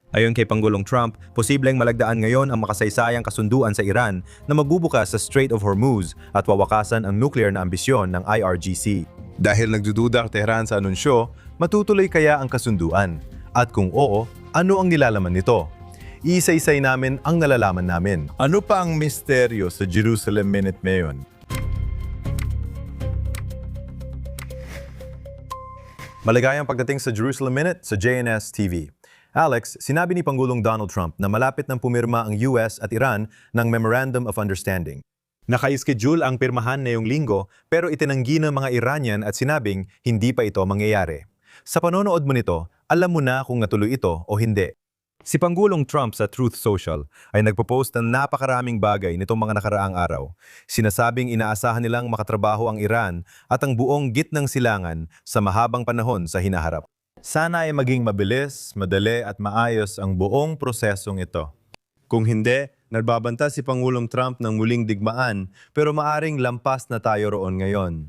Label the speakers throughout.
Speaker 1: Ayon kay Pangulong Trump, posibleng malagdaan ngayon ang makasaysayang kasunduan sa Iran na magbubukas sa Strait of Hormuz at wawakasan ang nuclear na ambisyon ng IRGC. Dahil nagdududa ang Tehran sa anunsyo, matutuloy kaya ang kasunduan? At kung oo, ano ang nilalaman nito? Iisa-isay namin ang nalalaman namin. Ano pa ang misteryo sa Jerusalem Minute ngayon? Maligayang pagdating sa Jerusalem Minute sa JNS TV. Alex, sinabi ni Pangulong Donald Trump na malapit nang pumirma ang US at Iran ng Memorandum of Understanding. Naka-schedule ang pirmahan ngayong linggo pero itinanggi ng mga Iranian at sinabing hindi pa ito mangyayari. Sa panonood mo nito, alam mo na kung natuloy ito o hindi. Si Pangulong Trump sa Truth Social ay nagpo-post ng napakaraming bagay nitong mga nakaraang araw. Sinasabing inaasahan nilang makatrabaho ang Iran at ang buong gitnang silangan sa mahabang panahon sa hinaharap. Sana ay maging mabilis, madali at maayos ang buong prosesong ito. Kung hindi, nagbabanta si Pangulong Trump ng muling digmaan pero maaring lampas na tayo roon ngayon.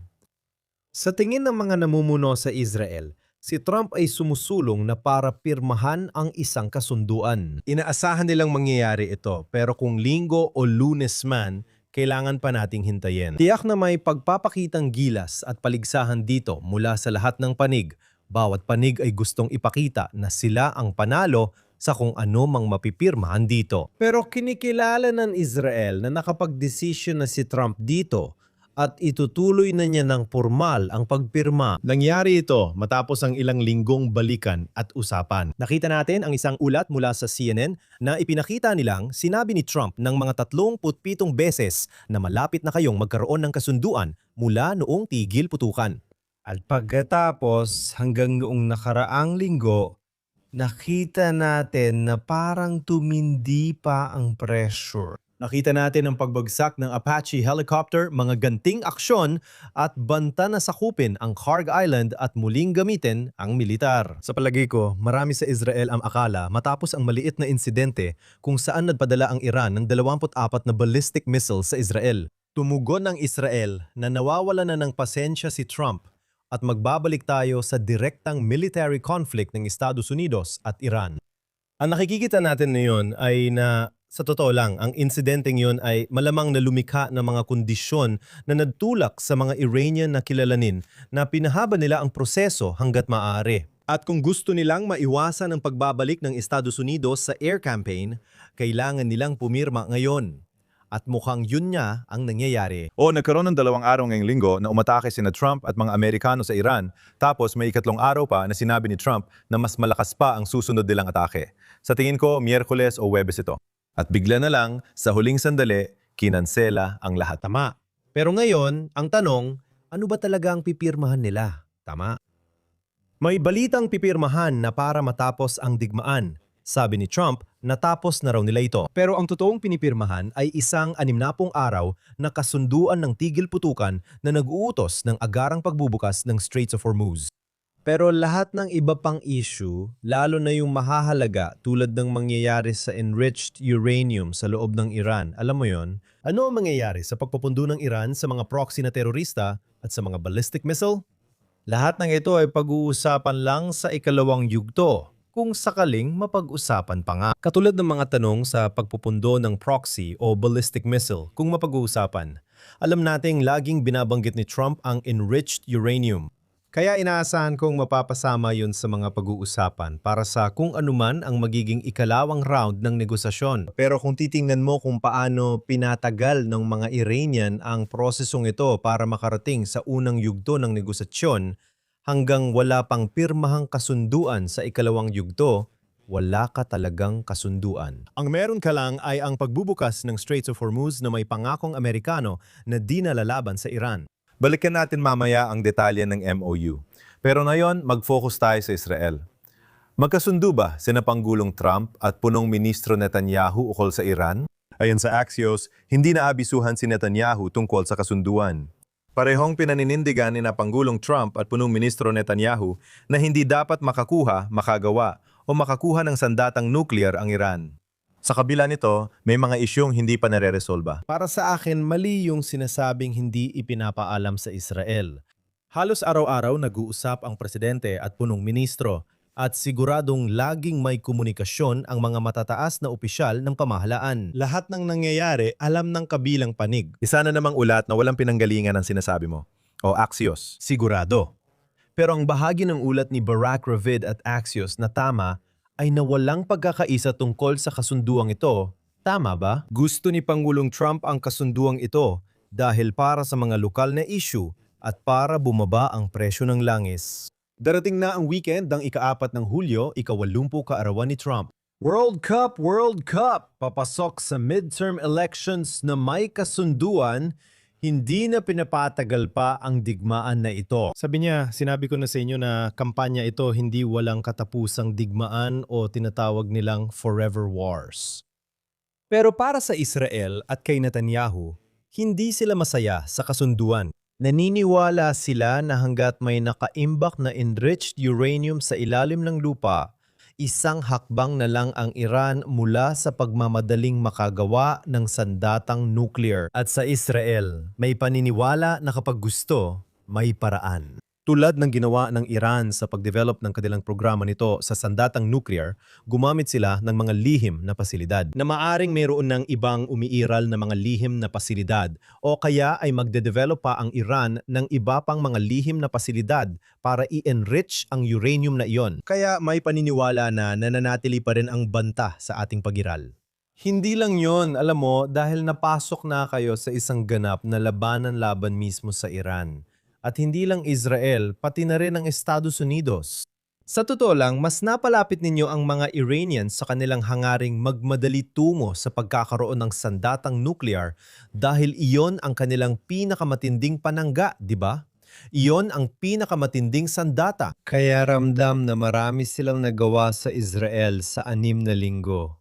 Speaker 2: Sa tingin ng mga namumuno sa Israel, si Trump ay sumusulong na para pirmahan ang isang kasunduan. Inaasahan nilang mangyayari ito pero kung linggo o lunes man, kailangan pa nating hintayin. Tiyak na may pagpapakitang gilas at paligsahan dito mula sa lahat ng panig. Bawat panig ay gustong ipakita na sila ang panalo sa kung ano mang mapipirmahan dito. Pero kinikilala ng Israel na nakapag-desisyon na si Trump dito at itutuloy na niya ng formal ang pagpirma. Nangyari ito matapos ang ilang linggong balikan at usapan. Nakita natin ang isang ulat mula sa CNN na ipinakita nilang sinabi ni Trump ng mga 37 beses na malapit na kayong magkaroon ng kasunduan mula noong tigil putukan. At pagkatapos hanggang noong nakaraang linggo, nakita natin na parang tumindi pa ang pressure. Nakita natin ang pagbagsak ng Apache helicopter, mga ganting aksyon at banta na sakupin ang Kharg Island at muling gamitin ang militar. Sa palagi ko, marami sa Israel ang akala matapos ang maliit na insidente kung saan nagpadala ang Iran ng 24 na ballistic missiles sa Israel. Tumugon ng Israel na nawawala na ng pasensya si Trump at magbabalik tayo sa direktang military conflict ng Estados Unidos at Iran. Ang nakikita natin ngayon ay na sa totoo lang, ang insidenteng yun ay malamang na lumikha ng mga kondisyon na nagtulak sa mga Iranian na kilalanin na pinahaba nila ang proseso hanggat maaari. At kung gusto nilang maiwasan ang pagbabalik ng Estados Unidos sa air campaign, kailangan nilang pumirma ngayon. At mukhang yun nga ang nangyayari.
Speaker 1: Nagkaroon ng 2 araw ngayong linggo na umatake sina Trump at mga Amerikano sa Iran, tapos may 3 araw pa na sinabi ni Trump na mas malakas pa ang susunod nilang atake. Sa tingin ko, Miyerkules o Huwebes ito. At bigla na lang, sa huling sandali, kinansela ang lahat.
Speaker 2: Tama. Pero ngayon, ang tanong, ano ba talaga ang pipirmahan nila? Tama. May balitang pipirmahan na para matapos ang digmaan. Sabi ni Trump, natapos na raw nila ito. Pero ang totoong pinipirmahan ay isang 60 araw na kasunduan ng tigil putukan na nag-uutos ng agarang pagbubukas ng Straits of Hormuz. Pero lahat ng iba pang issue, lalo na yung mahahalaga tulad ng mangyayari sa enriched uranium sa loob ng Iran, alam mo yon? Ano ang mangyayari sa pagpupundo ng Iran sa mga proxy na terorista at sa mga ballistic missile? Lahat ng ito ay pag-uusapan lang sa ikalawang yugto, kung sakaling mapag-usapan pa nga. Katulad ng mga tanong sa pagpupundo ng proxy o ballistic missile kung mapag-uusapan. Alam nating laging binabanggit ni Trump ang enriched uranium. Kaya inaasahan kong mapapasama yun sa mga pag-uusapan para sa kung anuman ang magiging ikalawang round ng negosasyon. Pero kung titingnan mo kung paano pinatagal ng mga Iranian ang prosesong ito para makarating sa unang yugto ng negosasyon, hanggang wala pang pirmahang kasunduan sa ikalawang yugto, wala ka talagang kasunduan. Ang meron ka lang ay ang pagbubukas ng Straits of Hormuz na may pangakong Amerikano na di nalalaban sa Iran.
Speaker 1: Balikan natin mamaya ang detalye ng MOU. Pero ngayon, mag-focus tayo sa Israel. Magkasundo ba sina Pangulong Trump at punong ministro Netanyahu ukol sa Iran? Ayon sa Axios, hindi naabisuhan si Netanyahu tungkol sa kasunduan. Parehong pinaninindigan ni na Pangulong Trump at punong ministro Netanyahu na hindi dapat makakuha, makagawa o makakuha ng sandatang nuclear ang Iran. Sa kabila nito, may mga isyong hindi pa nare-resolba.
Speaker 2: Para sa akin, mali yung sinasabing hindi ipinapaalam sa Israel. Halos araw-araw nag-uusap ang presidente at punong ministro. at siguradong laging may komunikasyon ang mga matataas na opisyal ng pamahalaan.
Speaker 1: Lahat ng nangyayari alam ng kabilang panig. Isa na namang ulat na walang pinanggalingan ang sinasabi mo. O Axios.
Speaker 2: Sigurado. Pero ang bahagi ng ulat ni Barack Ravid at Axios na tama ay nawalang pagkakaisa tungkol sa kasunduang ito. Tama ba? Gusto ni Pangulong Trump ang kasunduang ito dahil para sa mga lokal na issue at para bumaba ang presyo ng langis. Darating na ang weekend ng ika-4 ng Hulyo, ika-80 kaarawan ni Trump. World Cup! World Cup! Papasok sa midterm elections na may kasunduan, hindi na pinapatagal pa ang digmaan na ito. Sabi niya, sinabi ko na sa inyo na kampanya ito hindi walang katapusang digmaan o tinatawag nilang forever wars. Pero para sa Israel at kay Netanyahu, hindi sila masaya sa kasunduan. Naniniwala sila na hanggat may nakaimbak na enriched uranium sa ilalim ng lupa, isang hakbang na lang ang Iran mula sa pagmamadaling makagawa ng sandatang nuclear. At sa Israel, may paniniwala na kapag gusto, may paraan. Tulad ng ginawa ng Iran sa pagdevelop ng kanilang programa nito sa sandatang nuclear, gumamit sila ng mga lihim na pasilidad na maaring mayroon ng ibang umiiral na mga lihim na pasilidad o kaya ay magde-develop pa ang Iran ng iba pang mga lihim na pasilidad para i-enrich ang uranium na iyon. Kaya may paniniwala na nananatili pa rin ang banta sa ating pag-iral. Hindi lang yon, alam mo, dahil napasok na kayo sa isang ganap na labanan-laban mismo sa Iran. At hindi lang Israel, pati na rin ang Estados Unidos. Sa totoo lang, mas napalapit ninyo ang mga Iranians sa kanilang hangaring magmadali tungo sa pagkakaroon ng sandatang nuclear dahil iyon ang kanilang pinakamatinding panangga, di ba? Iyon ang pinakamatinding sandata. Kaya ramdam na marami silang nagawa sa Israel sa 6 na linggo.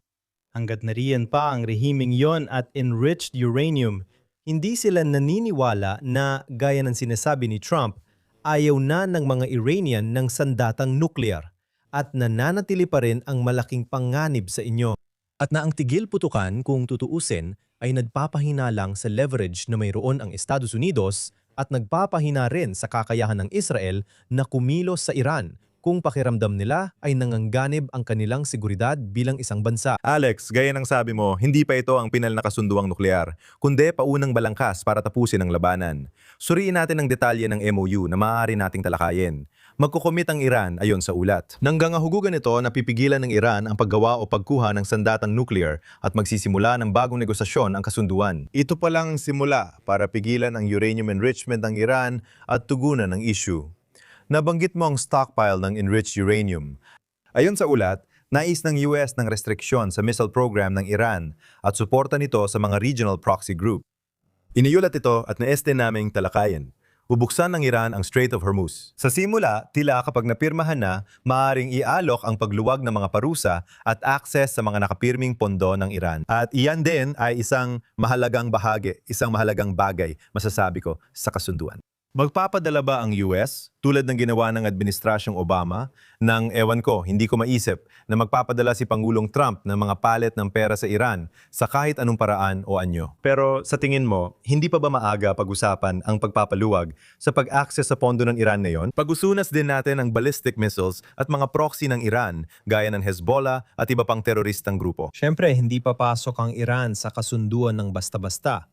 Speaker 2: Hanggat nariyan pa ang rehimeng yon at enriched uranium, hindi sila naniniwala na, gaya ng sinasabi ni Trump, ayaw na ng mga Iranian ng sandatang nuclear at nananatili pa rin ang malaking panganib sa inyo. At na ang tigil putukan, kung tutuusin, ay nagpapahina lang sa leverage na mayroon ang Estados Unidos at nagpapahina rin sa kakayahan ng Israel na kumilos sa Iran kung pakiramdam nila ay nangangganib ang kanilang seguridad bilang isang bansa.
Speaker 1: Alex, gaya ng sabi mo, hindi pa ito ang pinal na kasunduang nuklear, kundi paunang balangkas para tapusin ang labanan. Suriin natin ang detalye ng MOU na maaari nating talakayin. Magkukomit ang Iran ayon sa ulat. Nanggangahugugan ito na pipigilan ng Iran ang paggawa o pagkuha ng sandatang nuclear at magsisimula ng bagong negosasyon ang kasunduan. Ito pa lang ang simula para pigilan ang uranium enrichment ng Iran at tugunan ang issue. Nabanggit mo ang stockpile ng enriched uranium. Ayon sa ulat, nais ng US ng restriksyon sa missile program ng Iran at suporta nito sa mga regional proxy group. Iniulat ito at naeste naming talakayin. Bubuksan ng Iran ang Strait of Hormuz. Sa simula, tila kapag napirmahan na, maaaring ialok ang pagluwag ng mga parusa at access sa mga nakapirming pondo ng Iran. At iyan din ay isang mahalagang bahagi, isang mahalagang bagay, masasabi ko, sa kasunduan. Magpapadala ba ang US, tulad ng ginawa ng Administrasyong Obama, ng ewan ko, hindi ko maisip, na magpapadala si Pangulong Trump ng mga palet ng pera sa Iran sa kahit anong paraan o anyo? Pero sa tingin mo, hindi pa ba maaga pag-usapan ang pagpapaluwag sa pag-access sa pondo ng Iran ngayon? Pag-usunas din natin ang ballistic missiles at mga proxy ng Iran, gaya ng Hezbollah at iba pang teroristang grupo.
Speaker 2: Siyempre, hindi papasok ang Iran sa kasunduan ng basta-basta.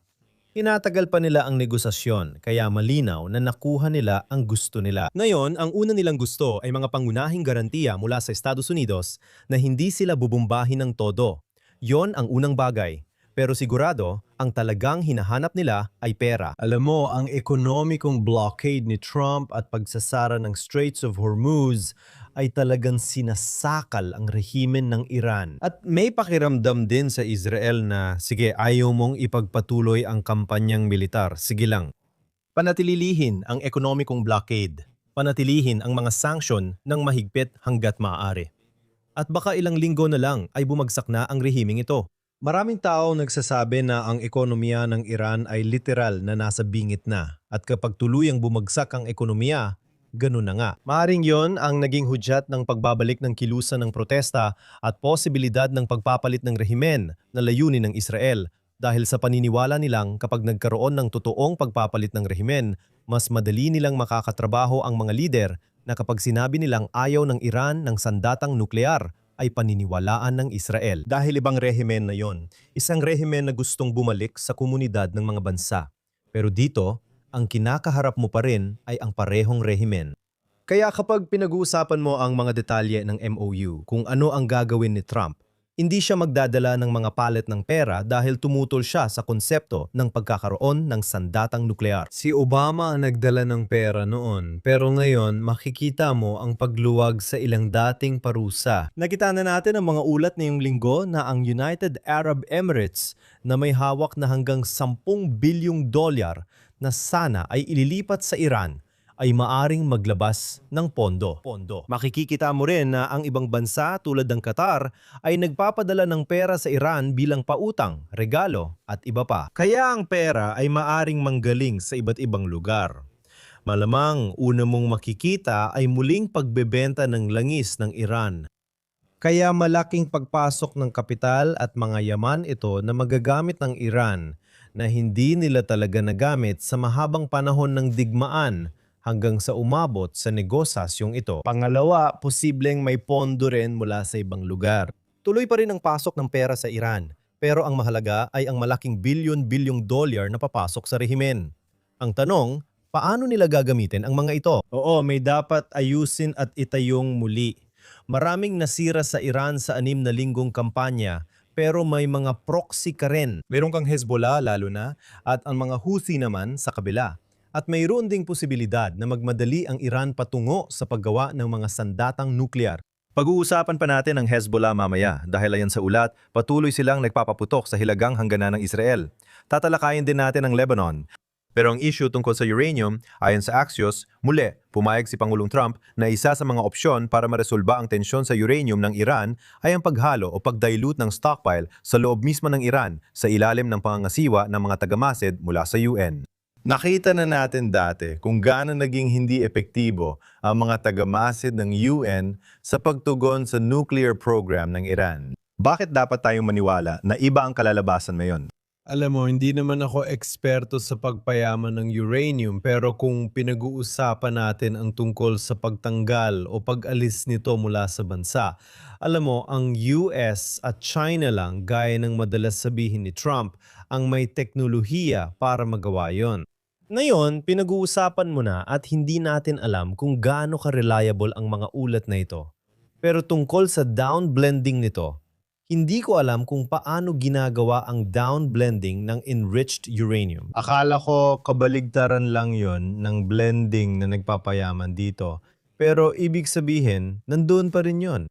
Speaker 2: Tinatagal pa nila ang negosasyon, kaya malinaw na nakuha nila ang gusto nila. Ngayon, ang una nilang gusto ay mga pangunahing garantiya mula sa Estados Unidos na hindi sila bubumbahin ng todo. Yon ang unang bagay. Pero sigurado, ang talagang hinahanap nila ay pera. Alam mo, ang ekonomikong blockade ni Trump at pagsasara ng Straits of Hormuz ay talagang sinasakal ang rehimen ng Iran. At may pakiramdam din sa Israel na, sige, ayaw mong ipagpatuloy ang kampanyang militar. Sige lang. Panatililihin ang ekonomikong blockade. Panatilihin ang mga sanksyon ng mahigpit hanggat maaari. At baka ilang linggo na lang ay bumagsak na ang rehimeng ito. Maraming tao nagsasabi na ang ekonomiya ng Iran ay literal na nasa bingit na. At kapag tuluyang bumagsak ang ekonomiya, ganun na nga. Maaring yon ang naging hudyat ng pagbabalik ng kilusan ng protesta at posibilidad ng pagpapalit ng rehimen na layunin ng Israel dahil sa paniniwala nilang kapag nagkaroon ng totoong pagpapalit ng rehimen, mas madali nilang makakatrabaho ang mga lider na kapag sinabi nilang ayaw ng Iran ng sandatang nuklear, ay paniniwalaan ng Israel. Dahil ibang rehimen na yon, isang rehimen na gustong bumalik sa komunidad ng mga bansa. Pero dito, ang kinakaharap mo pa rin ay ang parehong rehimen. Kaya kapag pinag-uusapan mo ang mga detalye ng MOU, kung ano ang gagawin ni Trump, hindi siya magdadala ng mga palet ng pera dahil tumutol siya sa konsepto ng pagkakaroon ng sandatang nuklear. Si Obama ang nagdala ng pera noon, pero ngayon makikita mo ang pagluwag sa ilang dating parusa. Nakita na natin ang mga ulat ngayong linggo na ang United Arab Emirates na may hawak na hanggang 10 bilyong dolyar na sana ay ililipat sa Iran ay maaring maglabas ng pondo. Makikita mo rin na ang ibang bansa tulad ng Qatar ay nagpapadala ng pera sa Iran bilang pautang, regalo at iba pa. Kaya ang pera ay maaring manggaling sa iba't ibang lugar. Malamang una mong makikita ay muling pagbebenta ng langis ng Iran. Kaya malaking pagpasok ng kapital at mga yaman ito na magagamit ng Iran na hindi nila talaga nagamit sa mahabang panahon ng digmaan hanggang sa umabot sa negosasyong ito. Pangalawa, posibleng may pondo rin mula sa ibang lugar. Tuloy pa rin ang pasok ng pera sa Iran, pero ang mahalaga ay ang malaking bilyon-bilyong dolyar na papasok sa rehimen. Ang tanong, paano nila gagamitin ang mga ito? Oo, may dapat ayusin at itayong muli. Maraming nasira sa Iran sa 6 na linggong kampanya, pero may mga proxy ka rin. Meron kang Hezbollah lalo na, at ang mga Houthi naman sa kabila. At mayroon ding posibilidad na magmadali ang Iran patungo sa paggawa ng mga sandatang nuklear. Pag-uusapan pa natin ang Hezbollah mamaya dahil ayon sa ulat, patuloy silang nagpapaputok sa hilagang hangganan ng Israel. Tatalakayin din natin ang Lebanon. Pero ang issue tungkol sa uranium, ayon sa Axios, muli, pumayag si Pangulong Trump na isa sa mga opsyon para maresolba ang tensyon sa uranium ng Iran ay ang paghalo o pagdilute ng stockpile sa loob mismo ng Iran sa ilalim ng pangangasiwa ng mga tagamasid mula sa UN. Nakita na natin dati kung gaano naging hindi epektibo ang mga tagamasid ng UN sa pagtugon sa nuclear program ng Iran. Bakit dapat tayong maniwala na iba ang kalalabasan ngayon? Alam mo, hindi naman ako eksperto sa pagpayaman ng uranium, pero kung pinag-uusapan natin ang tungkol sa pagtanggal o pag-alis nito mula sa bansa, alam mo, ang US at China lang, gaya ng madalas sabihin ni Trump, ang may teknolohiya para magawa yon. Ngayon, pinag-uusapan mo na at hindi natin alam kung gaano ka-reliable ang mga ulat na ito. Pero tungkol sa downblending nito, hindi ko alam kung paano ginagawa ang downblending ng enriched uranium. Akala ko kabaligtaran lang yon ng blending na nagpapayaman dito. Pero ibig sabihin, nandun pa rin yon.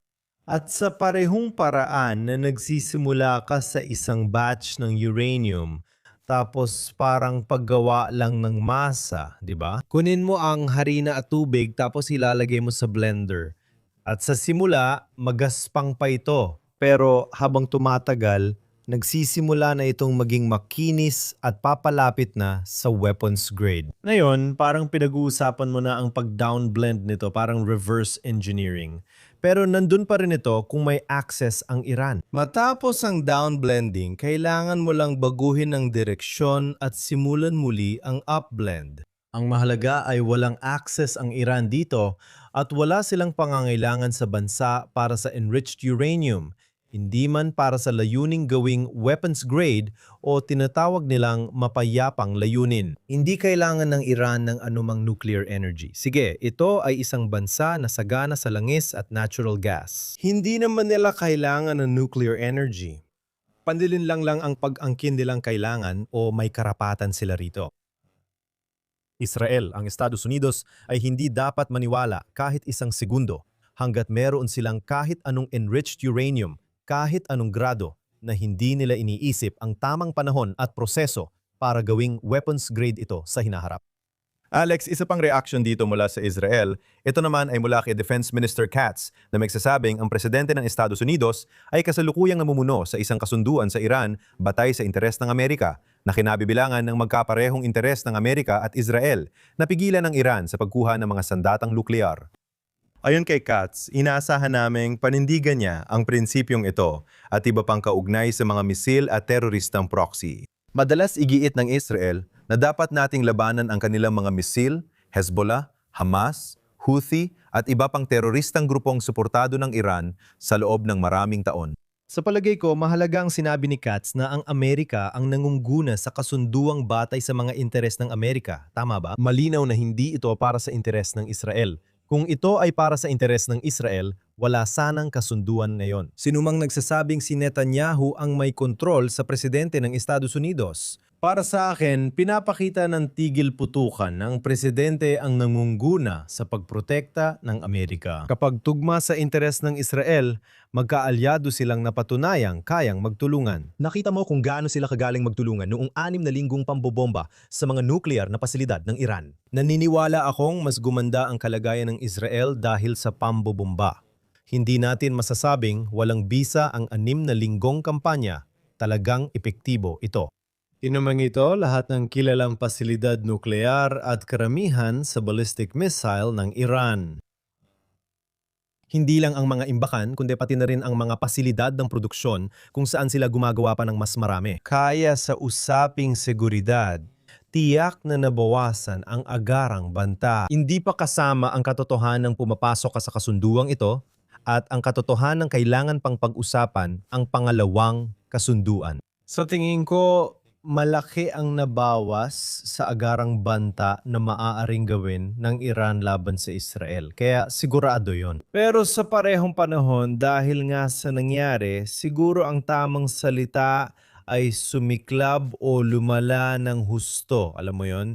Speaker 2: At sa parehong paraan na nagsisimula ka sa isang batch ng uranium, tapos parang paggawa lang ng masa, di ba? Kunin mo ang harina at tubig tapos ilalagay mo sa blender. At sa simula, magaspang pa ito. Pero habang tumatagal, nagsisimula na itong maging makinis at papalapit na sa weapons grade. Ngayon, parang pinag-uusapan mo na ang pag-downblend nito, parang reverse engineering. Pero nandun pa rin ito kung may access ang Iran. Matapos ang downblending, kailangan mo lang baguhin ang direksyon at simulan muli ang upblend. Ang mahalaga ay walang access ang Iran dito at wala silang pangangailangan sa bansa para sa enriched uranium, hindi man para sa layuning gawing weapons grade o tinatawag nilang mapayapang layunin. Hindi kailangan ng Iran ng anumang nuclear energy. Sige, ito ay isang bansa na sagana sa langis at natural gas. Hindi naman nila kailangan ng nuclear energy. Pandilinlang lang ang pag-angkin nilang kailangan o may karapatan sila rito. Israel, ang Estados Unidos ay hindi dapat maniwala kahit isang segundo hanggat meron silang kahit anong enriched uranium, kahit anong grado na hindi nila iniisip ang tamang panahon at proseso para gawing weapons grade ito sa hinaharap. Alex, isa pang reaction dito mula sa Israel. Ito naman ay mula kay Defense Minister Katz na nagsasabing ang presidente ng Estados Unidos ay kasalukuyang namumuno sa isang kasunduan sa Iran batay sa interes ng Amerika na kinabibilangan ng magkaparehong interes ng Amerika at Israel na pigilan ng Iran sa pagkuha ng mga sandatang nuklear. Ayon kay Katz, inaasahan naming panindigan niya ang prinsipyong ito at iba pang kaugnay sa mga misil at teroristang proxy. Madalas igiit ng Israel na dapat nating labanan ang kanilang mga misil, Hezbollah, Hamas, Houthi
Speaker 1: at iba pang teroristang grupong suportado ng Iran sa loob ng maraming taon.
Speaker 2: Sa palagay ko, mahalaga ang sinabi ni Katz na ang Amerika ang nangungguna sa kasunduang batay sa mga interes ng Amerika. Tama ba? Malinaw na hindi ito para sa interes ng Israel. Kung ito ay para sa interes ng Israel, wala sanang kasunduan ngayon. Sinumang nagsasabing si Netanyahu ang may kontrol sa presidente ng Estados Unidos. Para sa akin, pinapakita ng tigil putukan na ang presidente ang nangunguna sa pagprotekta ng Amerika. Kapag tugma sa interes ng Israel, magkaalyado silang napatunayang kayang magtulungan.
Speaker 3: Nakita mo kung gaano sila kagaling magtulungan noong 6 na linggong pambobomba sa mga nuclear na pasilidad ng Iran.
Speaker 2: Naniniwala akong mas gumanda ang kalagayan ng Israel dahil sa pambobomba. Hindi natin masasabing walang bisa ang 6 na linggong kampanya. Talagang epektibo ito. Inumang ito lahat ng kilalang pasilidad nuklear at karamihan sa ballistic missile ng Iran. Hindi lang ang mga imbakan, kundi pati na rin ang mga pasilidad ng produksyon kung saan sila gumagawa pa ng mas marami. Kaya sa usaping seguridad, tiyak na nabawasan ang agarang banta. Hindi pa kasama ang katotohanan ng pumapasok ka sa kasunduang ito at ang katotohanan ng kailangan pang pag-usapan ang pangalawang kasunduan. Sa tingin ko, malaki ang nabawas sa agarang banta na maaaring gawin ng Iran laban sa Israel. Kaya sigurado yon. Pero sa parehong panahon, dahil nga sa nangyari, siguro ang tamang salita ay sumiklab o lumala ng husto. Alam mo yon?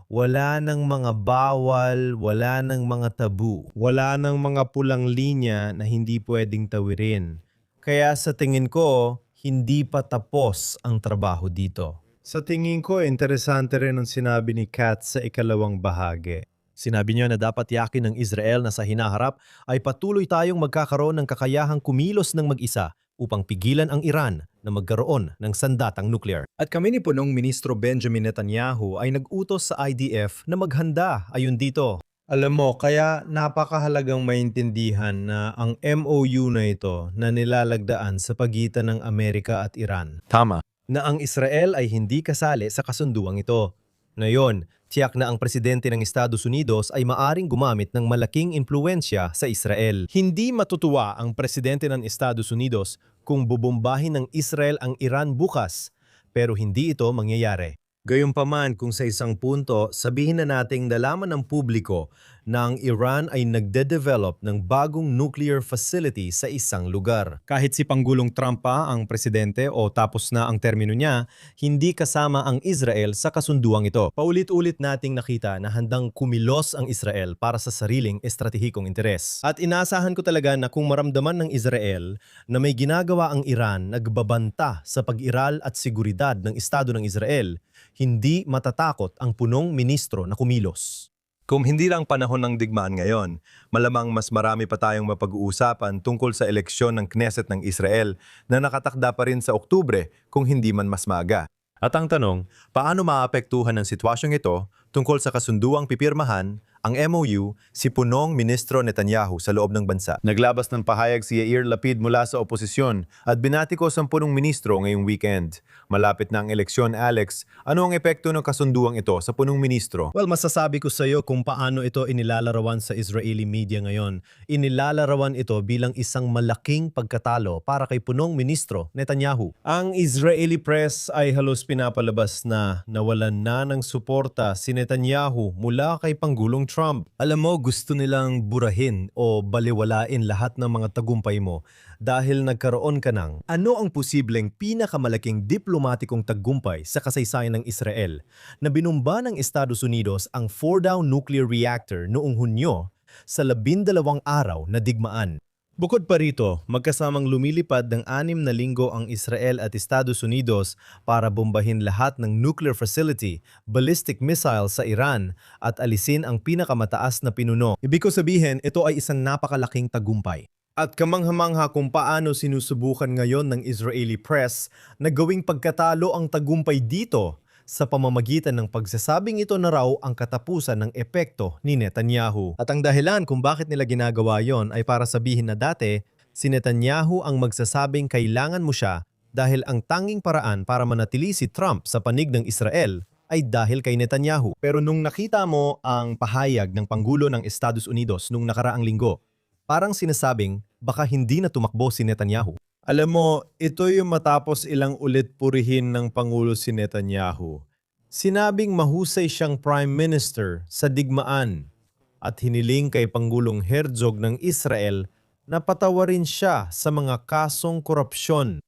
Speaker 2: Wala ng mga bawal, wala ng mga tabu, wala ng mga pulang linya na hindi pwedeng tawirin. Kaya sa tingin ko, hindi pa tapos ang trabaho dito. Sa tingin ko, interesante rin ang sinabi ni Katz sa ikalawang bahagi. Sinabi niya na dapat yakin ng Israel na sa hinaharap ay patuloy tayong magkakaroon ng kakayahang kumilos ng mag-isa upang pigilan ang Iran na magkaroon ng sandatang nuclear.
Speaker 3: At kami ni Punong Ministro Benjamin Netanyahu ay nag-utos sa IDF na maghanda ayon dito.
Speaker 2: Alam mo, kaya napakahalagang maintindihan na ang MOU na ito na nilalagdaan sa pagitan ng Amerika at Iran.
Speaker 3: Tama.
Speaker 2: Na ang Israel ay hindi kasali sa kasunduang ito. Ngayon, tiyak na ang presidente ng Estados Unidos ay maaring gumamit ng malaking impluensya sa Israel. Hindi matutuwa ang presidente ng Estados Unidos kung bubombahin ng Israel ang Iran bukas, pero hindi ito mangyayari. Gayunpaman, kung sa isang punto, sabihin na nating nalaman ng publiko na ang Iran ay nagde-develop ng bagong nuclear facility sa isang lugar. Kahit si Pangulong Trump pa ang presidente o tapos na ang termino niya, hindi kasama ang Israel sa kasunduang ito. Paulit-ulit nating nakita na handang kumilos ang Israel para sa sariling estratehikong interes. At inaasahan ko talaga na kung maramdaman ng Israel na may ginagawa ang Iran nagbabanta sa pag-iral at seguridad ng Estado ng Israel, hindi matatakot ang punong ministro na kumilos.
Speaker 1: Kung hindi lang panahon ng digmaan ngayon, malamang mas marami pa tayong mapag-uusapan tungkol sa eleksyon ng Knesset ng Israel na nakatakda pa rin sa Oktubre kung hindi man mas maaga. At ang tanong, paano maapektuhan ng sitwasyong ito tungkol sa kasunduang pipirmahan ang MOU si Punong Ministro Netanyahu sa loob ng bansa? Naglabas ng pahayag si Yair Lapid mula sa oposisyon at binatikos ang punong ministro ngayong weekend. Malapit na ang eleksyon, Alex. Ano ang epekto ng kasunduang ito sa punong ministro?
Speaker 2: Well, masasabi ko sa iyo kung paano ito inilalarawan sa Israeli media ngayon. Inilalarawan ito bilang isang malaking pagkatalo para kay punong ministro Netanyahu. Ang Israeli press ay halos pinapalabas na nawalan na ng suporta si Netanyahu mula kay Pangulong Trump. Alam mo, gusto nilang burahin o baliwalain lahat ng mga tagumpay mo dahil nagkaroon ka ng ano ang posibleng pinakamalaking diplomatikong tagumpay sa kasaysayan ng Israel na binumba ng Estados Unidos ang Fordow nuclear reactor noong Hunyo sa 12 araw na digmaan. Bukod pa rito, magkasamang lumilipad ng 6 na linggo ang Israel at Estados Unidos para bombahin lahat ng nuclear facility, ballistic missile sa Iran at alisin ang pinakamataas na pinuno. Ibig ko sabihin, ito ay isang napakalaking tagumpay. At kamangha-mangha kung paano sinusubukan ngayon ng Israeli press na gawing pagkatalo ang tagumpay dito sa pamamagitan ng pagsasabing ito na raw ang katapusan ng epekto ni Netanyahu. At ang dahilan kung bakit nila ginagawa yon ay para sabihin na dati, si Netanyahu ang magsasabing kailangan mo siya dahil ang tanging paraan para manatili si Trump sa panig ng Israel ay dahil kay Netanyahu. Pero nung nakita mo ang pahayag ng Pangulo ng Estados Unidos nung nakaraang linggo, parang sinasabing baka hindi na tumakbo si Netanyahu. Alam mo, ito yung matapos ilang ulit purihin ng Pangulo si Netanyahu. Sinabing mahusay siyang Prime Minister sa digmaan at hiniling kay Pangulong Herzog ng Israel na patawarin siya sa mga kasong korupsyon.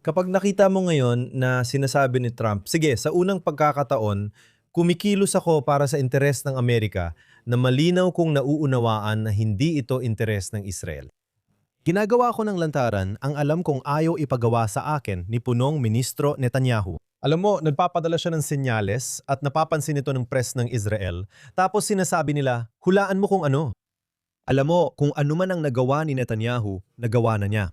Speaker 2: Kapag nakita mo ngayon na sinasabi ni Trump, sige, sa unang pagkakataon, kumikilos ako para sa interes ng Amerika na malinaw kong nauunawaan na hindi ito interes ng Israel. Ginagawa ko ng lantaran ang alam kong ayaw ipagawa sa akin ni punong Ministro Netanyahu. Alam mo, nagpapadala siya ng senyales at napapansin ito ng press ng Israel, tapos sinasabi nila, hulaan mo kung ano. Alam mo, kung ano man ang nagawa ni Netanyahu, nagawa na niya.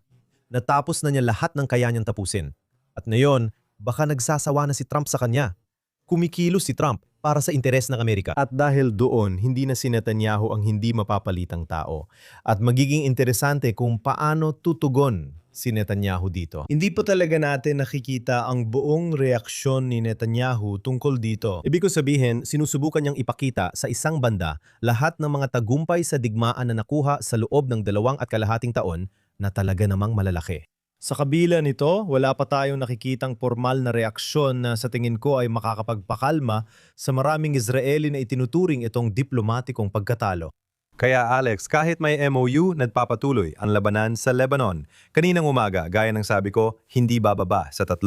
Speaker 2: Natapos na niya lahat ng kaya niyang tapusin. At ngayon, baka nagsasawa na si Trump sa kanya. Kumikilos si Trump para sa interes ng Amerika. At dahil doon, hindi na si Netanyahu ang hindi mapapalitang tao. At magiging interesante kung paano tutugon si Netanyahu dito. Hindi po talaga natin nakikita ang buong reaksyon ni Netanyahu tungkol dito. Ibig ko sabihin, sinusubukan niyang ipakita sa isang banda lahat ng mga tagumpay sa digmaan na nakuha sa loob ng 2.5 taon na talaga namang malalaki. Sa kabila nito, wala pa tayong nakikitang formal na reaksyon na sa tingin ko ay makakapagpakalma sa maraming Israeli na itinuturing itong diplomatikong pagkatalo.
Speaker 1: Kaya Alex, kahit may MOU, nagpapatuloy ang labanan sa Lebanon. Kaninang umaga, gaya ng sabi ko, hindi bababa sa 3.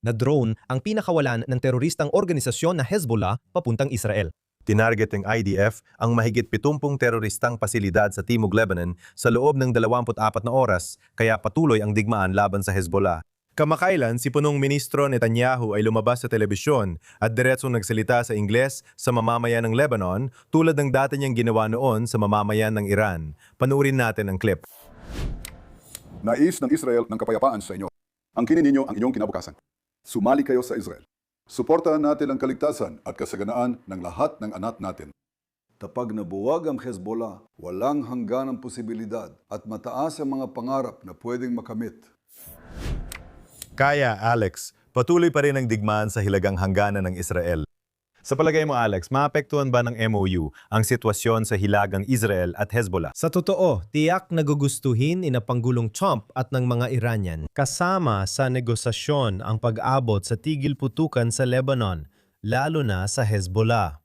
Speaker 2: Na drone ang pinakawalan ng teroristang organisasyon na Hezbollah papuntang Israel.
Speaker 1: Tinarget ng IDF ang mahigit 70 teroristang pasilidad sa Timog Lebanon sa loob ng 24 na oras, kaya patuloy ang digmaan laban sa Hezbollah. Kamakailan, si punong ministro Netanyahu ay lumabas sa telebisyon at diretsong nagsalita sa Ingles sa mamamayan ng Lebanon tulad ng dati niyang ginawa noon sa mamamayan ng Iran. Panuurin natin ang clip.
Speaker 4: Nais ng Israel ng kapayapaan sa inyo. Angkinin ninyo ang inyong kinabukasan. Sumali kayo sa Israel. Suportahan natin ang kaligtasan at kasaganaan ng lahat ng anak natin. Kapag nabuwag ang Hezbollah, walang hangganang posibilidad at mataas ang mga pangarap na pwedeng makamit.
Speaker 1: Kaya Alex, patuloy pa rin ang digmaan sa hilagang hangganan ng Israel. Sa palagay mo Alex, maapektuhan ba ng MOU ang sitwasyon sa hilagang Israel at Hezbollah?
Speaker 2: Sa totoo, tiyak nagugustuhin ina Pangulong Trump at ng mga Iranian kasama sa negosasyon ang pag-abot sa tigil putukan sa Lebanon, lalo na sa Hezbollah.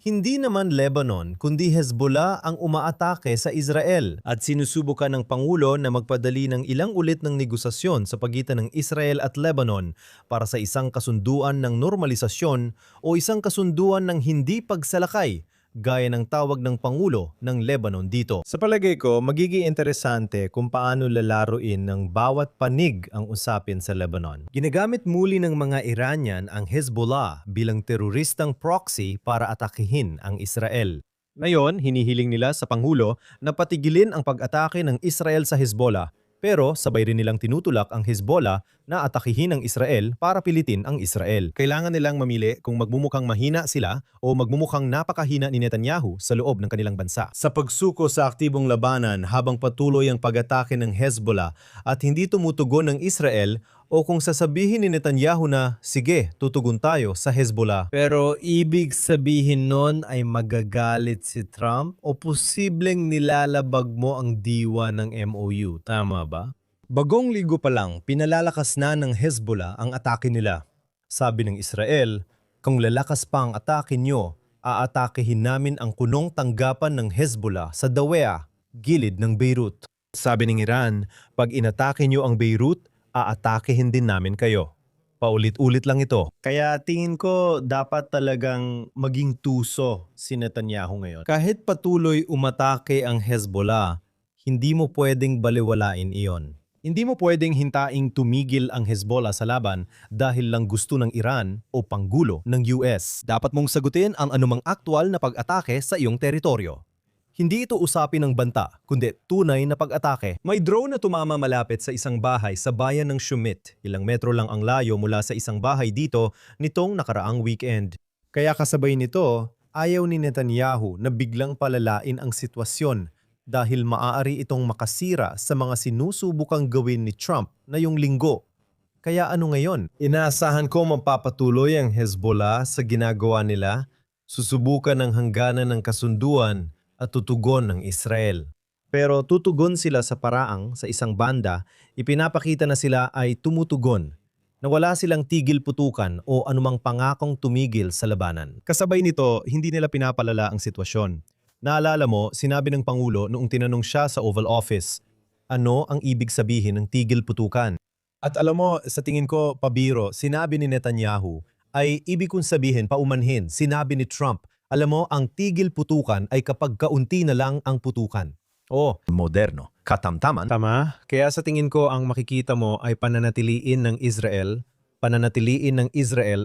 Speaker 2: Hindi naman Lebanon kundi Hezbollah ang umaatake sa Israel at sinusubukan ng Pangulo na magpadali ng ilang ulit ng negosasyon sa pagitan ng Israel at Lebanon para sa isang kasunduan ng normalisasyon o isang kasunduan ng hindi pagsalakay gaya ng tawag ng Pangulo ng Lebanon dito. Sa palagay ko, magiging interesante kung paano lalaruin ng bawat panig ang usapin sa Lebanon. Ginagamit muli ng mga Iranian ang Hezbollah bilang teroristang proxy para atakihin ang Israel. Ngayon, hinihiling nila sa Pangulo na patigilin ang pag-atake ng Israel sa Hezbollah, pero sabay rin nilang tinutulak ang Hezbollah na atakihin ang Israel para pilitin ang Israel. Kailangan nilang mamili kung magmumukhang mahina sila o magmumukhang napakahina ni Netanyahu sa loob ng kanilang bansa. Sa pagsuko sa aktibong labanan habang patuloy ang pag-atake ng Hezbollah at hindi tumutugon ng Israel, o kung sasabihin ni Netanyahu na, sige, tutugon tayo sa Hezbollah. Pero ibig sabihin nun ay magagalit si Trump o posibleng nilalabag mo ang diwa ng MOU. Tama ba? Bagong ligo pa lang, pinalalakas na ng Hezbollah ang atake nila. Sabi ng Israel, kung lalakas pa ang atake nyo, aatakehin namin ang kunong tanggapan ng Hezbollah sa Dawea, gilid ng Beirut. Sabi ng Iran, pag inatake nyo ang Beirut, aatakehin din namin kayo. Paulit-ulit lang ito. Kaya tingin ko dapat talagang maging tuso si Netanyahu ngayon. Kahit patuloy umatake ang Hezbollah, hindi mo pwedeng baliwalain iyon. Hindi mo pwedeng hintaing tumigil ang Hezbollah sa laban dahil lang gusto ng Iran o panggulo ng US. Dapat mong sagutin ang anumang aktwal na pag-atake sa iyong teritoryo. Hindi ito usapin ng banta, kundi tunay na pag-atake. May drone na tumama malapit sa isang bahay sa bayan ng Shumit. Ilang metro lang ang layo mula sa isang bahay dito nitong nakaraang weekend. Kaya kasabay nito, ayaw ni Netanyahu na biglang palalain ang sitwasyon dahil maaari itong makasira sa mga sinusubukang gawin ni Trump na yung linggo. Kaya ano ngayon? Inaasahan ko mapapatuloy ang Hezbollah sa ginagawa nila, susubukan ng hangganan ng kasunduan at tutugon ng Israel. Pero tutugon sila sa paraang sa isang banda, ipinapakita na sila ay tumutugon, na wala silang tigil putukan o anumang pangakong tumigil sa labanan. Kasabay nito, hindi nila pinapalala ang sitwasyon. Naalala mo, sinabi ng Pangulo noong tinanong siya sa Oval Office, ano ang ibig sabihin ng tigil putukan? At alam mo, sa tingin ko, pabiro, sinabi ni Netanyahu ay ibig kong sabihin paumanhin, sinabi ni Trump. Alam mo, ang tigil putukan ay kapag kaunti na lang ang putukan. Oh, moderno, katamtaman. Tama, kaya sa tingin ko ang makikita mo ay pananatiliin ng Israel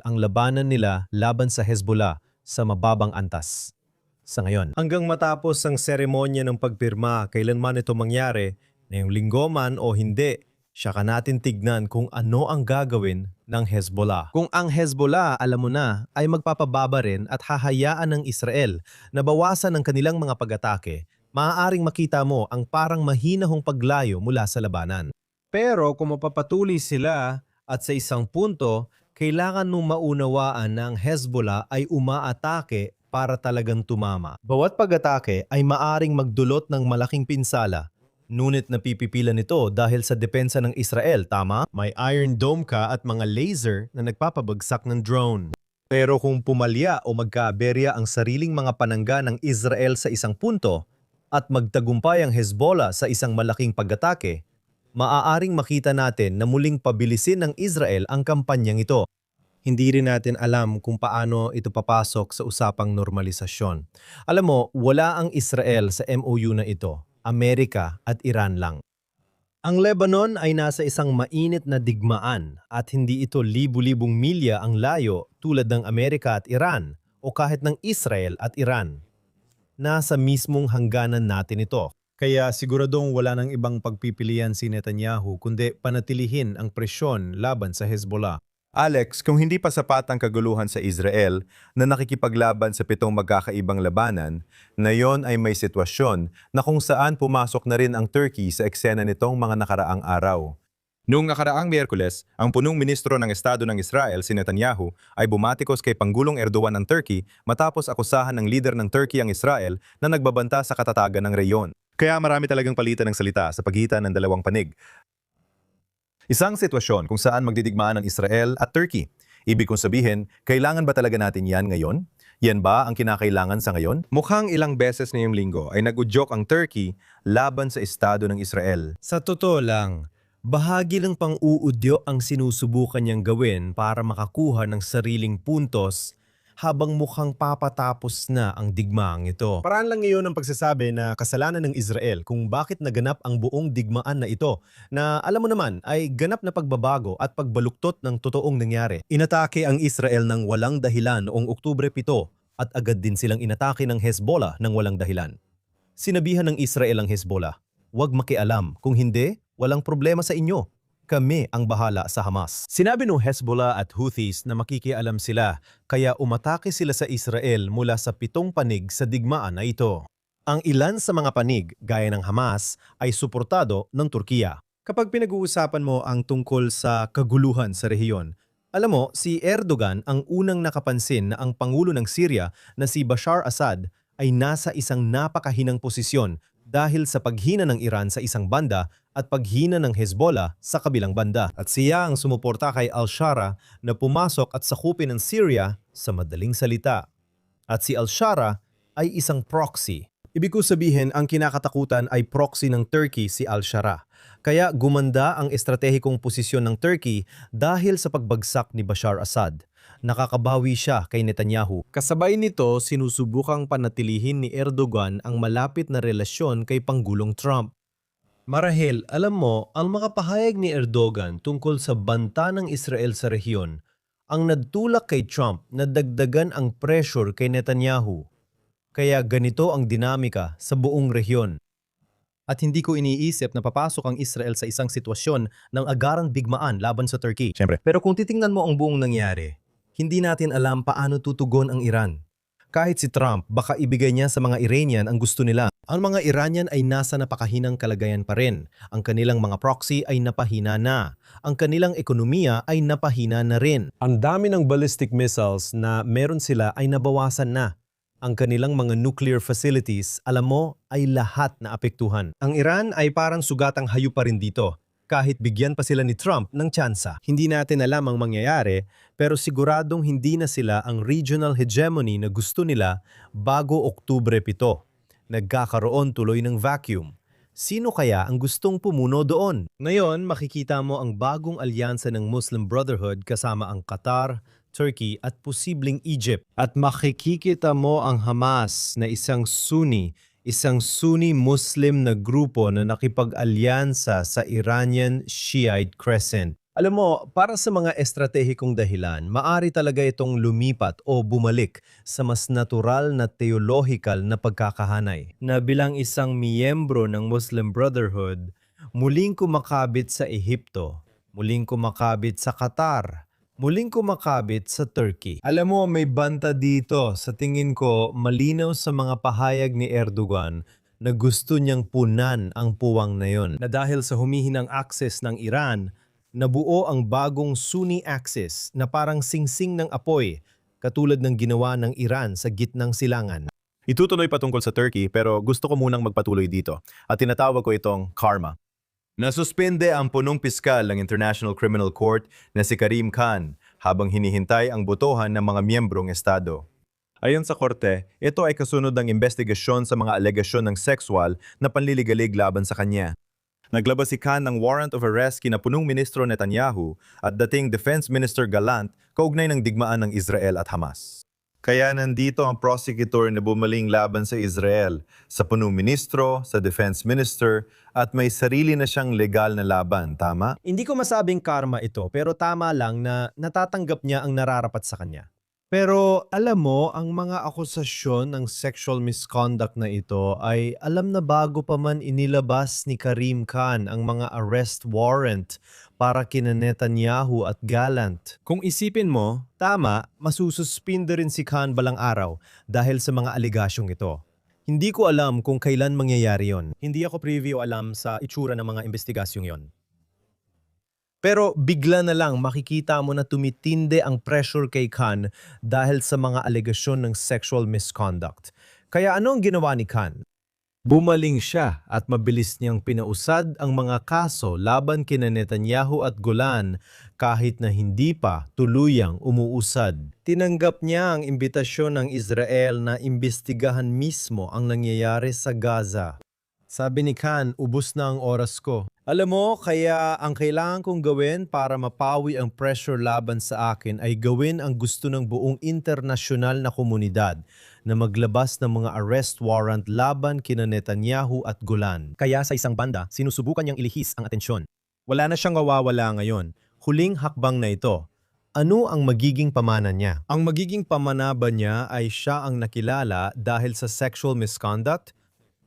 Speaker 2: ang labanan nila laban sa Hezbollah sa mababang antas. Sa ngayon, hanggang matapos ang seremonya ng pagpirma, kailanman ito mangyari, ngayong linggo man o hindi, saka natin tignan kung ano ang gagawin ng Hezbollah. Kung ang Hezbollah, alam mo na, ay magpapababa rin at hahayaan ng Israel na bawasan ang kanilang mga pag-atake, maaaring makita mo ang parang mahinahong paglayo mula sa labanan. Pero kung mapapatuloy sila at sa isang punto, kailangan nung maunawaan na ang Hezbollah ay umaatake para talagang tumama. Bawat pag-atake ay maaring magdulot ng malaking pinsala. Ngunit napipipila nito dahil sa depensa ng Israel, tama? May Iron Dome ka at mga laser na nagpapabagsak ng drone. Pero kung pumalya o magkaaberya ang sariling mga panangga ng Israel sa isang punto at magtagumpay ang Hezbollah sa isang malaking pag-atake, maaaring makita natin na muling pabilisin ng Israel ang kampanyang ito. Hindi rin natin alam kung paano ito papasok sa usapang normalisasyon. Alam mo, wala ang Israel sa MOU na ito. Amerika at Iran lang. Ang Lebanon ay nasa isang mainit na digmaan at hindi ito libu-libong milya ang layo tulad ng Amerika at Iran o kahit ng Israel at Iran. Nasa mismong hangganan natin ito. Kaya siguradong wala nang ibang pagpipilian si Netanyahu kundi panatilihin ang presyon laban sa Hezbollah.
Speaker 1: Alex, kung hindi pa sapat ang kaguluhan sa Israel na nakikipaglaban sa 7 magkakaibang labanan, na yon ay may sitwasyon na kung saan pumasok na rin ang Turkey sa eksena nitong mga nakaraang araw. Noong nakaraang Miyerkules, ang punong ministro ng Estado ng Israel, si Netanyahu, ay bumatikos kay Pangulong Erdogan ng Turkey matapos akusahan ng lider ng Turkey ang Israel na nagbabanta sa katatagan ng reyon. Kaya marami talagang palitan ng salita sa pagitan ng dalawang panig. Isang sitwasyon kung saan magdidigmaan ang Israel at Turkey. Ibig kong sabihin, kailangan ba talaga natin yan ngayon? Yan ba ang kinakailangan sa ngayon? Mukhang ilang beses ngayong linggo ay nag-udyok ang Turkey laban sa Estado ng Israel.
Speaker 2: Sa totoo lang, bahagi ng pang-uudyo ang sinusubukan niyang gawin para makakuha ng sariling puntos habang mukhang papatapos na ang digmaang ito. Paraan lang ngayon ang pagsasabi na kasalanan ng Israel kung bakit naganap ang buong digmaan na ito na alam mo naman ay ganap na pagbabago at pagbaluktot ng totoong nangyari. Inatake ang Israel ng walang dahilan noong Oktubre 7 at agad din silang inatake ng Hezbollah ng walang dahilan. Sinabihan ng Israel ang Hezbollah, "Huwag makialam, kung hindi, walang problema sa inyo. Kami ang bahala sa Hamas." Sinabi ng Hezbollah at Houthis na makikialam sila, kaya umatake sila sa Israel mula sa 7 panig sa digmaan na ito. Ang ilan sa mga panig, gaya ng Hamas, ay suportado ng Turkiya. Kapag pinag-uusapan mo ang tungkol sa kaguluhan sa rehiyon, alam mo, si Erdogan ang unang nakapansin na ang Pangulo ng Syria na si Bashar Assad ay nasa isang napakahinang posisyon dahil sa paghina ng Iran sa isang banda at paghina ng Hezbollah sa kabilang banda. At siya ang sumuporta kay al-Shara na pumasok at sakupin ng Syria sa madaling salita. At si al-Shara ay isang proxy. Ibig ko sabihin, ang kinakatakutan ay proxy ng Turkey si al-Shara. Kaya gumanda ang estratehikong posisyon ng Turkey dahil sa pagbagsak ni Bashar Assad. Nakakabawi siya kay Netanyahu. Kasabay nito, sinusubukang panatilihin ni Erdogan ang malapit na relasyon kay Pangulong Trump. Marahil, alam mo, ang makapahayag ni Erdogan tungkol sa banta ng Israel sa rehiyon, ang nagtulak kay Trump na dagdagan ang pressure kay Netanyahu. Kaya ganito ang dinamika sa buong rehiyon. At hindi ko iniisip na papasok ang Israel sa isang sitwasyon ng agarang bigmaan laban sa Turkey.
Speaker 1: Siyempre.
Speaker 2: Pero kung titingnan mo ang buong nangyari, hindi natin alam paano tutugon ang Iran. Kahit si Trump, baka ibigay niya sa mga Iranian ang gusto nila. Ang mga Iranian ay nasa napakahinang kalagayan pa rin. Ang kanilang mga proxy ay napahina na. Ang kanilang ekonomiya ay napahina na rin. Ang dami ng ballistic missiles na meron sila ay nabawasan na. Ang kanilang mga nuclear facilities, alam mo, ay lahat na apektuhan. Ang Iran ay parang sugatang hayop pa rin dito. Kahit bigyan pa sila ni Trump ng tsansa. Hindi natin alam ang mangyayari, pero siguradong hindi na sila ang regional hegemony na gusto nila bago Oktubre 7. Nagkakaroon tuloy ng vacuum. Sino kaya ang gustong pumuno doon? Ngayon, makikita mo ang bagong alyansa ng Muslim Brotherhood kasama ang Qatar, Turkey at posibleng Egypt. At makikita mo ang Hamas na isang Sunni Muslim na grupo na nakipag-alyansa sa Iranian Shiite Crescent. Alam mo, para sa mga estratehikong dahilan, maari talaga itong lumipat o bumalik sa mas natural na theological na pagkakahanay. Na bilang isang miyembro ng Muslim Brotherhood, muling kumakabit sa Ehipto, muling kumakabit sa Qatar, muling kumakabit sa Turkey. Alam mo, may banta dito. Sa tingin ko, malinaw sa mga pahayag ni Erdogan na gusto niyang punan ang puwang na yon. Na dahil sa humihinang access ng Iran, nabuo ang bagong Sunni Axis na parang singsing ng apoy, katulad ng ginawa ng Iran sa gitnang silangan.
Speaker 1: Itutuloy pa tungkol sa Turkey pero gusto ko munang magpatuloy dito at tinatawag ko itong karma. Nasuspende ang punong piskal ng International Criminal Court na si Karim Khan habang hinihintay ang botohan ng mga miyembrong estado. Ayon sa korte, ito ay kasunod ng investigasyon sa mga alegasyon ng sexual na panliligalig laban sa kanya. Naglabas si Khan ng warrant of arrest kina punong ministro Netanyahu at dating Defense Minister Gallant kaugnay ng digmaan ng Israel at Hamas. Kaya nandito ang prosecutor na bumaling laban sa Israel, sa punong ministro, sa defense minister, at may sarili na siyang legal na laban, tama?
Speaker 2: Hindi ko masabing karma ito, pero tama lang na natatanggap niya ang nararapat sa kanya. Pero alam mo, ang mga akusasyon ng sexual misconduct na ito ay alam na bago pa man inilabas ni Karim Khan ang mga arrest warrant para kina Netanyahu at Gallant. Kung isipin mo, tama, masususpinde rin si Khan balang araw dahil sa mga aligasyong ito. Hindi ko alam kung kailan mangyayari yon. Hindi ako preview alam sa itsura ng mga investigasyong yon. Pero bigla na lang makikita mo na tumitindi ang pressure kay Khan dahil sa mga alegasyon ng sexual misconduct. Kaya ano ang ginawa ni Khan? Bumaling siya at mabilis niyang pinausad ang mga kaso laban kina Netanyahu at Golan kahit na hindi pa tuluyang umuusad. Tinanggap niya ang imbitasyon ng Israel na imbestigahan mismo ang nangyayari sa Gaza. Sabi ni Khan, ubos na ang oras ko. Alam mo, kaya ang kailangan kong gawin para mapawi ang pressure laban sa akin ay gawin ang gusto ng buong internasyonal na komunidad na maglabas ng mga arrest warrant laban kina Netanyahu at Golan. Kaya sa isang banda, sinusubukan niyang ilihis ang atensyon. Wala na siyang mawawala ngayon. Huling hakbang na ito. Ano ang magiging pamana niya? Ang magiging pamana ba niya ay siya ang nakilala dahil sa sexual misconduct?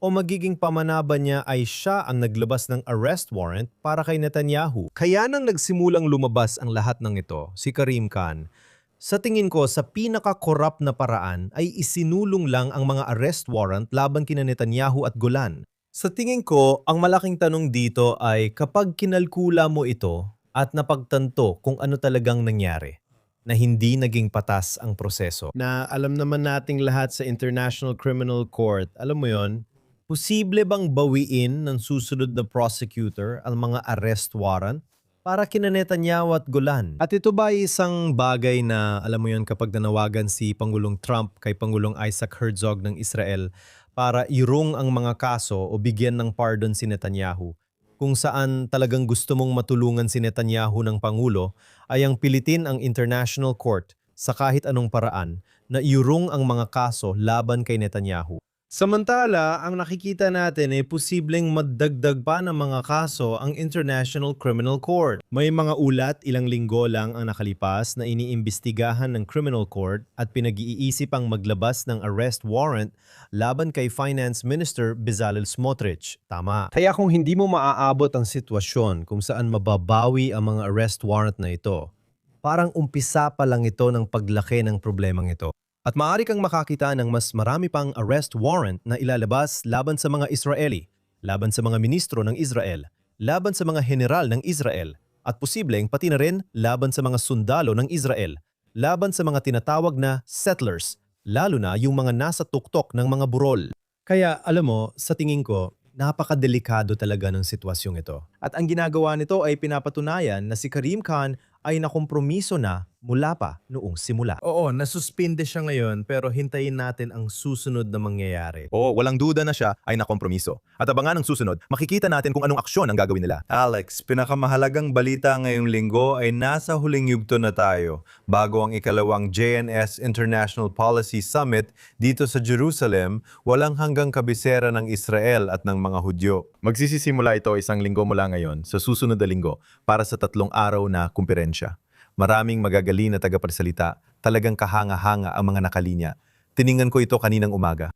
Speaker 2: O magiging pamanaba niya ay siya ang naglabas ng arrest warrant para kay Netanyahu? Kaya nang nagsimulang lumabas ang lahat ng ito, si Karim Khan, sa tingin ko sa pinaka-corrupt na paraan ay isinulong lang ang mga arrest warrant laban kina Netanyahu at Golan. Sa tingin ko, ang malaking tanong dito ay kapag kinalkula mo ito at napagtanto kung ano talagang nangyari, na hindi naging patas ang proseso. Na alam naman nating lahat sa International Criminal Court, alam mo yon, posible bang bawiin ng susunod na prosecutor ang mga arrest warrant para kina Netanyahu at Golan? At ito ba isang bagay na, alam mo yon, kapag nanawagan si Pangulong Trump kay Pangulong Isaac Herzog ng Israel para irong ang mga kaso o bigyan ng pardon si Netanyahu, kung saan talagang gusto mong matulungan si Netanyahu ng Pangulo, ay ang pilitin ang International Court sa kahit anong paraan na irong ang mga kaso laban kay Netanyahu. Samantala, ang nakikita natin ay posibleng maddagdag pa ng mga kaso ang International Criminal Court. May mga ulat ilang linggo lang ang nakalipas na iniimbestigahan ng Criminal Court at pinag-iisip ang maglabas ng arrest warrant laban kay Finance Minister Bezalel Smotrich. Tama. Kaya kung hindi mo maaabot ang sitwasyon kung saan mababawi ang mga arrest warrant na ito, parang umpisa pa lang ito ng paglaki ng problemang ito. At maaari kang makakita ng mas marami pang arrest warrant na ilalabas laban sa mga Israeli, laban sa mga ministro ng Israel, laban sa mga general ng Israel, at posibleng pati na rin laban sa mga sundalo ng Israel, laban sa mga tinatawag na settlers, lalo na yung mga nasa tuktok ng mga burol. Kaya alam mo, sa tingin ko, napakadelikado talaga ng sitwasyong ito. At ang ginagawa nito ay pinapatunayan na si Karim Khan ay nakompromiso na mula pa noong simula. Oo, nasuspinde siya ngayon pero hintayin natin ang susunod na mangyayari.
Speaker 1: Oo, walang duda na siya ay nakompromiso. At abangan ang susunod, makikita natin kung anong aksyon ang gagawin nila.
Speaker 5: Alex, pinakamahalagang balita ngayong linggo ay nasa huling yugto na tayo bago ang ikalawang JNS International Policy Summit dito sa Jerusalem, walang hanggang kabisera ng Israel at ng mga Hudyo.
Speaker 1: Magsisisimula ito isang linggo mula ngayon sa susunod na linggo para sa 3 araw na kumperensya. Maraming magagaling na tagapagsalita, talagang kahanga-hanga ang mga nakalinya. Tiningnan ko ito kaninang umaga.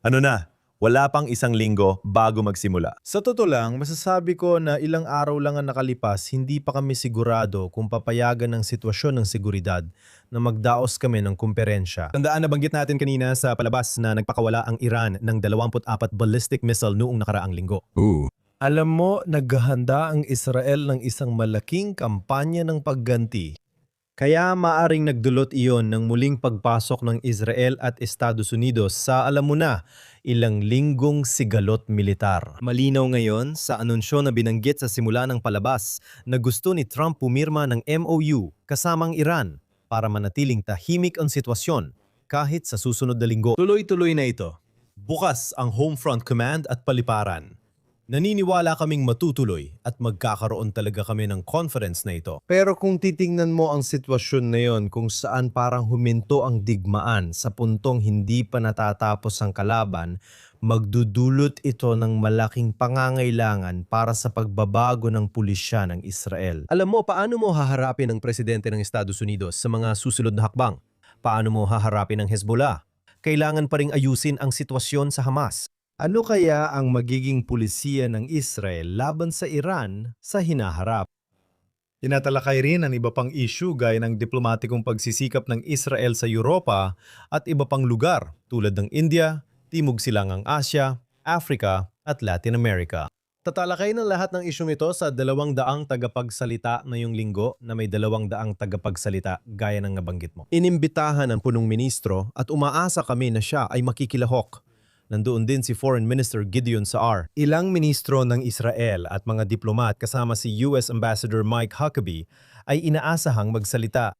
Speaker 1: Ano na? Wala pang isang linggo bago magsimula.
Speaker 2: Sa totoo lang, masasabi ko na ilang araw lang ang nakalipas, hindi pa kami sigurado kung papayagan ng sitwasyon ng seguridad na magdaos kami ng kumperensya. Tandaan na banggit natin kanina sa palabas na nagpakawala ang Iran ng 24 ballistic missile noong nakaraang linggo. Alam mo, naghahanda ang Israel ng isang malaking kampanya ng pagganti. Kaya maaring nagdulot iyon ng muling pagpasok ng Israel at Estados Unidos sa alam mo na, ilang linggong sigalot militar. Malinaw ngayon sa anunsyo na binanggit sa simula ng palabas na gusto ni Trump pumirma ng MOU kasamang Iran para manatiling tahimik ang sitwasyon kahit sa susunod na linggo. Tuloy-tuloy na ito. Bukas ang Homefront Command at paliparan. Naniniwala kaming matutuloy at magkakaroon talaga kami ng conference na ito. Pero kung titingnan mo ang sitwasyon na yon kung saan parang huminto ang digmaan sa puntong hindi pa natatapos ang kalaban, magdudulot ito ng malaking pangangailangan para sa pagbabago ng pulisya ng Israel. Alam mo, paano mo haharapin ang presidente ng Estados Unidos sa mga susunod na hakbang? Paano mo haharapin ang Hezbollah? Kailangan pa ring ayusin ang sitwasyon sa Hamas. Ano kaya ang magiging pulisiya ng Israel laban sa Iran sa hinaharap? Tinatalakay rin ang iba pang issue gaya ng diplomatikong pagsisikap ng Israel sa Europa at iba pang lugar tulad ng India, Timog Silangang Asya, Africa at Latin America. Tatalakay ng lahat ng isyong ito sa 200 tagapagsalita ngayong linggo na may 200 tagapagsalita gaya ng nabanggit mo. Inimbitahan ng punong ministro at umaasa kami na siya ay makikilahok. Nandoon din si Foreign Minister Gideon Saar. Ilang ministro ng Israel at mga diplomat kasama si US Ambassador Mike Huckabee ay inaasahang magsalita.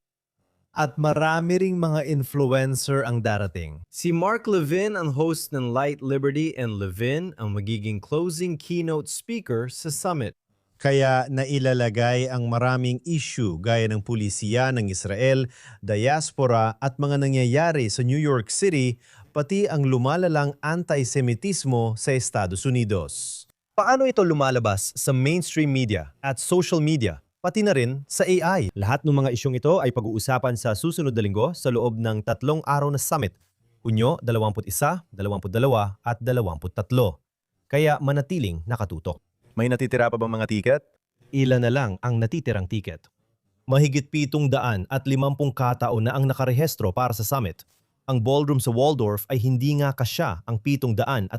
Speaker 2: At marami ring mga influencer ang darating. Si Mark Levin ang host ng Light Liberty and Levin ang magiging closing keynote speaker sa summit. Kaya nailalagay ang maraming issue gaya ng pulisiya ng Israel, diaspora at mga nangyayari sa New York City, pati ang lumalalang anti-Semitismo sa Estados Unidos. Paano ito lumalabas sa mainstream media at social media, pati na rin sa AI? Lahat ng mga isyong ito ay pag-uusapan sa susunod na linggo sa loob ng 3 araw na summit, Hunyo 21, 22 at 23. Kaya manatiling nakatutok.
Speaker 1: May natitira pa bang mga tiket?
Speaker 2: Ilan na lang ang natitirang tiket. Mahigit 750 katao na ang nakarehistro para sa summit. Ang ballroom sa Waldorf ay hindi nga kasya ang 750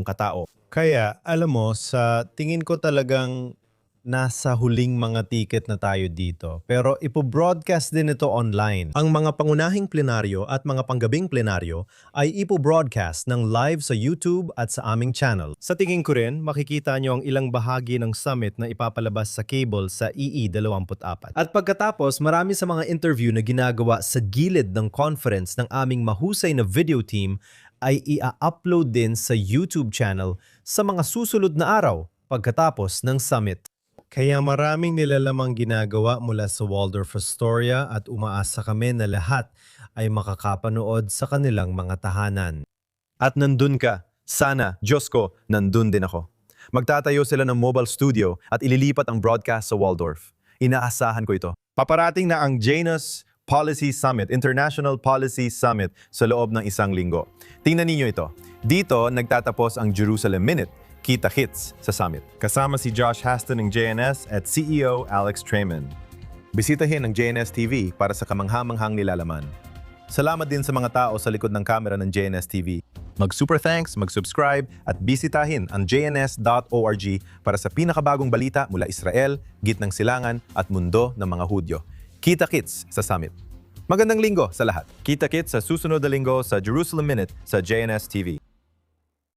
Speaker 2: katao. Kaya, alam mo, sa tingin ko talagang nasa huling mga ticket na tayo dito. Pero ipo-broadcast din ito online. Ang mga pangunahing plenaryo at mga panggabing plenaryo ay ipo-broadcast ng live sa YouTube at sa aming channel. Sa tingin ko rin, makikita nyo ang ilang bahagi ng summit na ipapalabas sa cable sa EE24. At pagkatapos, marami sa mga interview na ginagawa sa gilid ng conference ng aming mahusay na video team ay ia-upload din sa YouTube channel sa mga susunod na araw pagkatapos ng summit. Kaya maraming nilalamang ginagawa mula sa Waldorf Astoria at umaasa kami na lahat ay makakapanood sa kanilang mga tahanan.
Speaker 1: At nandun ka. Sana, Diyos ko, nandun din ako. Magtatayo sila ng mobile studio at ililipat ang broadcast sa Waldorf. Inaasahan ko ito. Paparating na ang JNS Policy Summit, International Policy Summit sa loob ng 1 linggo. Tingnan ninyo ito. Dito nagtatapos ang Jerusalem Minute, Kita Hits sa summit. Kasama si Josh Haston ng JNS at CEO Alex Trayman. Bisitahin ang JNS TV para sa kamanghamanghang nilalaman. Salamat din sa mga tao sa likod ng kamera ng JNS TV. Mag-super thanks, mag-subscribe at bisitahin ang jns.org para sa pinakabagong balita mula Israel, gitnang silangan at mundo ng mga Hudyo. Kita-kits sa summit. Magandang linggo sa lahat. Kita-kits sa susunod na linggo sa Jerusalem Minute sa JNS TV.